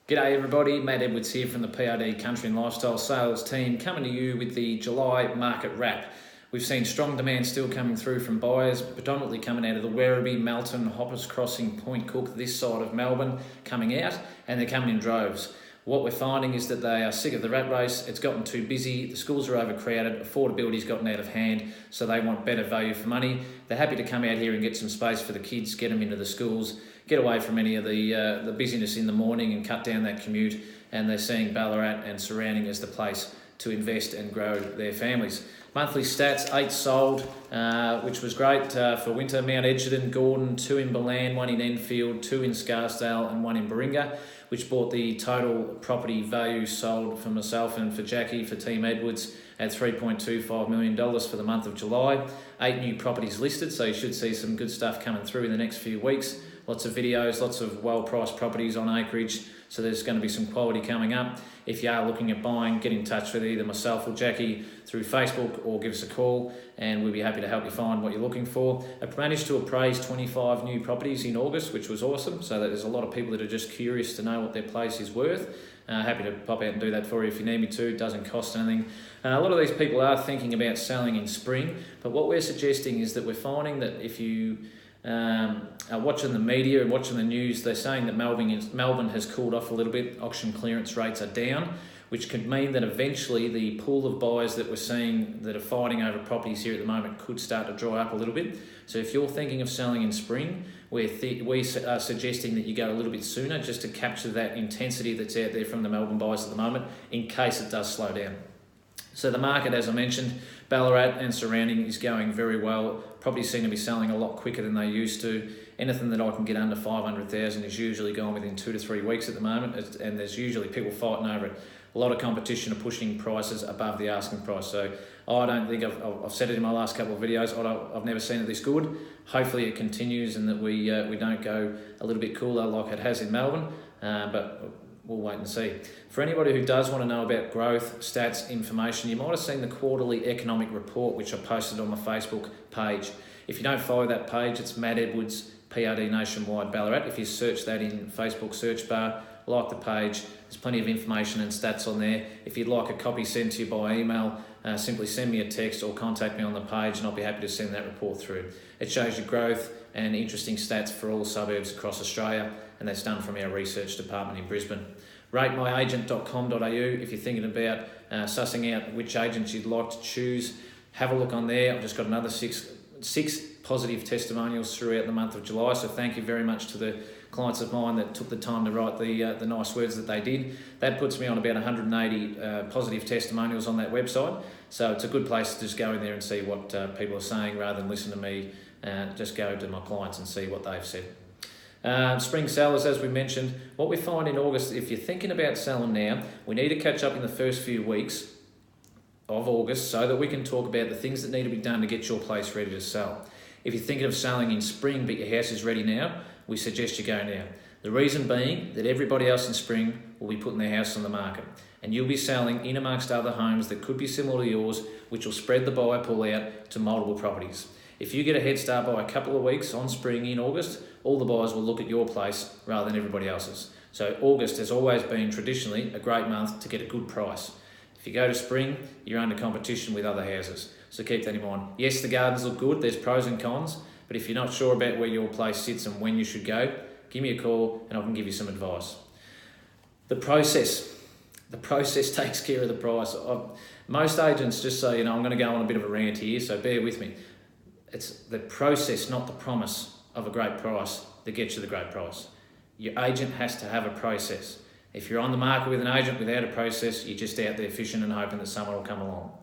G'day everybody, Matt Edwards here from the PRD Country and Lifestyle Sales team, coming to you with the July market wrap. We've seen strong demand still coming through from buyers, predominantly coming out of the Werribee, Melton, Hoppers Crossing, Point Cook, this side of Melbourne coming out, and they're coming in droves. What we're finding is that they are sick of the rat race. It's gotten too busy, the schools are overcrowded, affordability's gotten out of hand, so they want better value for money. They're happy to come out here and get some space for the kids, get them into the schools, get away from any of the busyness in the morning and cut down that commute, and they're seeing Ballarat and surrounding as the place to invest and grow their families. Monthly stats, 8 sold, which was great for winter. Mount Edgerton, Gordon, 2 in Balan, 1 in Enfield, 2 in Scarsdale and 1 in Baringa, which brought the total property value sold for myself and for Jackie, for Team Edwards, at $3.25 million for the month of July. 8 new properties listed, so you should see some good stuff coming through in the next few weeks. Lots of videos, lots of well-priced properties on acreage, so there's going to be some quality coming up. If you are looking at buying, get in touch with either myself or Jackie through Facebook, or give us a call and we'll be happy to help you find what you're looking for. I managed to appraise 25 new properties in August, which was awesome, so that there's a lot of people that are just curious to know what their place is worth. Happy to pop out and do that for you if you need me to. It doesn't cost anything. A lot of these people are thinking about selling in spring, but what we're suggesting is that we're finding that if you are watching the media and watching the news, they're saying that Melbourne has cooled off a little bit. Auction clearance rates are down, which could mean that eventually the pool of buyers that we're seeing that are fighting over properties here at the moment could start to dry up a little bit. So if you're thinking of selling in spring, we are suggesting that you go a little bit sooner, just to capture that intensity that's out there from the Melbourne buyers at the moment, in case it does slow down. So the market, as I mentioned, Ballarat and surrounding is going very well. Properties seem to be selling a lot quicker than they used to. Anything that I can get under 500,000 is usually gone within 2 to 3 weeks at the moment, and there's usually people fighting over it. A lot of competition are pushing prices above the asking price. So I don't think, I've said it in my last couple of videos, I've never seen it this good. Hopefully it continues and that we don't go a little bit cooler like it has in Melbourne, but we'll wait and see. For anybody who does want to know about growth, stats, information, you might have seen the quarterly economic report, which I posted on my Facebook page. If you don't follow that page, it's Matt Edwards PRD Nationwide Ballarat. If you search that in Facebook search bar, like the page, there's plenty of information and stats on there. If you'd like a copy sent to you by email, simply send me a text or contact me on the page and I'll be happy to send that report through. It shows you growth and interesting stats for all suburbs across Australia, and that's done from our research department in Brisbane. RateMyAgent.com.au if you're thinking about sussing out which agents you'd like to choose. Have a look on there. I've just got another six positive testimonials throughout the month of July, so thank you very much to the clients of mine that took the time to write the nice words that they did. That puts me on about 180 positive testimonials on that website, so it's a good place to just go in there and see what people are saying rather than listen to me. Just go to my clients and see what they've said. Spring sellers, as we mentioned, what we find in August, if you're thinking about selling now, we need to catch up in the first few weeks of August so that we can talk about the things that need to be done to get your place ready to sell. If you're thinking of selling in spring but your house is ready now, we suggest you go now. The reason being that everybody else in spring will be putting their house on the market, and you'll be selling in amongst other homes that could be similar to yours, which will spread the buyer pool out to multiple properties. If you get a head start by a couple of weeks on spring in August, all the buyers will look at your place rather than everybody else's. So August has always been traditionally a great month to get a good price. If you go to spring, you're under competition with other houses, so keep that in mind. Yes, the gardens look good, there's pros and cons, but if you're not sure about where your place sits and when you should go, give me a call and I can give you some advice. The process takes care of the price. Most agents, just so you know, I'm going to go on a bit of a rant here, so bear with me. It's the process, not the promise of a great price, that gets you the great price. Your agent has to have a process. If you're on the market with an agent without a process, you're just out there fishing and hoping that someone will come along.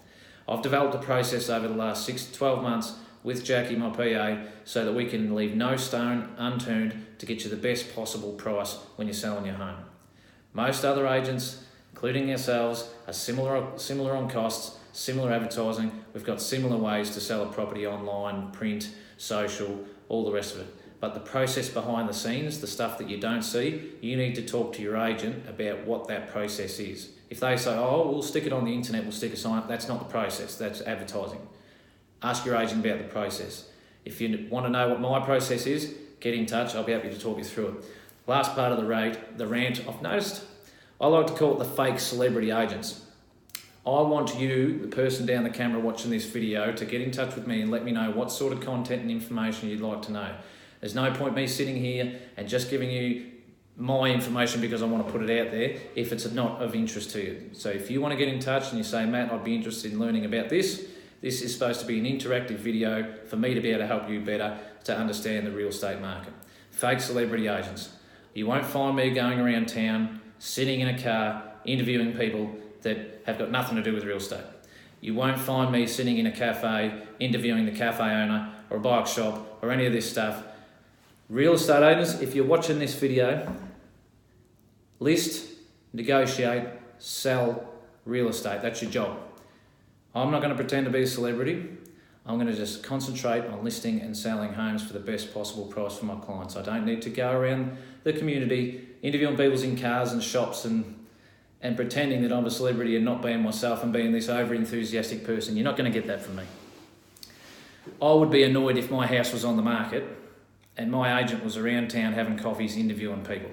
I've developed a process over the last 6 to 12 months with Jackie, my PA, so that we can leave no stone unturned to get you the best possible price when you're selling your home. Most other agents, including ourselves, are similar on costs, similar advertising. We've got similar ways to sell a property online, print, social, all the rest of it. But the process behind the scenes, the stuff that you don't see, you need to talk to your agent about what that process is. If they say, oh, we'll stick it on the internet, we'll stick a sign up, that's not the process, that's advertising. Ask your agent about the process. If you want to know what my process is, get in touch, I'll be happy to talk you through it. Last part of the rant, I've noticed I like to call it the fake celebrity agents. I want you, the person down the camera watching this video, to get in touch with me and let me know what sort of content and information you'd like to know. There's no point me sitting here and just giving you my information because I want to put it out there if it's not of interest to you. So if you want to get in touch and you say, Matt, I'd be interested in learning about this, this is supposed to be an interactive video for me to be able to help you better to understand the real estate market. Fake celebrity agents. You won't find me going around town, sitting in a car, interviewing people that have got nothing to do with real estate. You won't find me sitting in a cafe, interviewing the cafe owner or a bike shop or any of this stuff. Real estate agents, if you're watching this video, list, negotiate, sell real estate. That's your job. I'm not going to pretend to be a celebrity. I'm going to just concentrate on listing and selling homes for the best possible price for my clients. I don't need to go around the community interviewing people in cars and shops and pretending that I'm a celebrity and not being myself and being this over-enthusiastic person. You're not going to get that from me. I would be annoyed if my house was on the market and my agent was around town having coffees, interviewing people.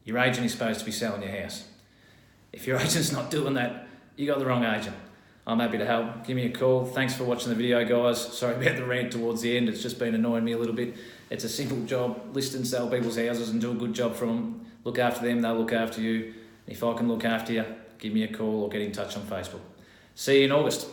Your agent is supposed to be selling your house. If your agent's not doing that, you got the wrong agent. I'm happy to help. Give me a call. Thanks for watching the video, guys. Sorry about the rant towards the end. It's just been annoying me a little bit. It's a simple job. List and sell people's houses and do a good job for them. Look after them, they'll look after you. If I can look after you, give me a call or get in touch on Facebook. See you in August.